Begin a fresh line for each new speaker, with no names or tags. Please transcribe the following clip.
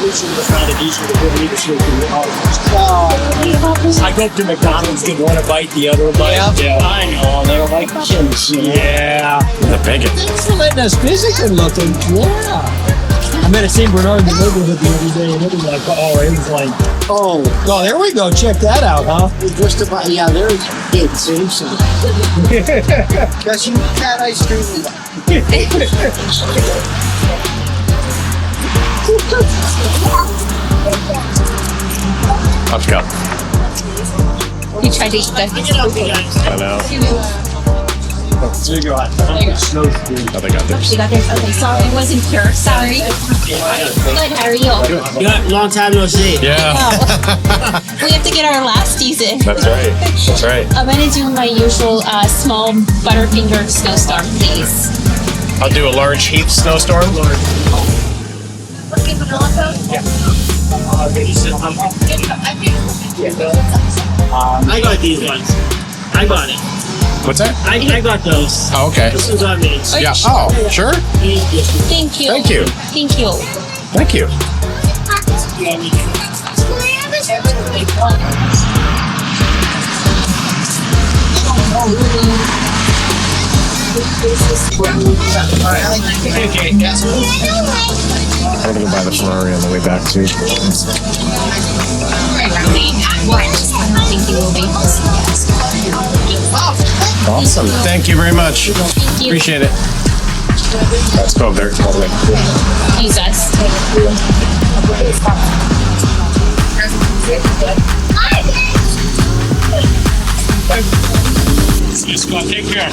I go up to McDonald's, get one a bite, the other a bite. Yeah. I know, they're like kids. Yeah.
The bacon.
Thanks for letting us visit and looking. Yeah. I met a St. Bernard in the neighborhood the other day, and it was like, oh, there we go. Check that out, huh?
Just about, yeah, there's kids, see? So. Guess you cat ice cream.
Let's go.
You tried to eat that.
I know.
There you go.
Oh, they got theirs.
You got theirs. Okay, sorry, it wasn't pure. Sorry. Good, how are you?
Good, long time no see.
Yeah.
Oh. We have to get our last season.
That's right. That's right.
I'm gonna do my usual small Butterfinger snowstorm, please.
I'll do a large heat snowstorm.
I got these ones. I got it.
What's that?
I got those.
Oh, okay.
This is on me.
Yeah. Oh, sure.
Thank you.
Thank you.
Thank you.
Thank you. I'm gonna buy the Ferrari on the way back too. Awesome. Thank you very much.
Thank you.
Appreciate it. Let's go up there.
Use us.
Just go. Take care.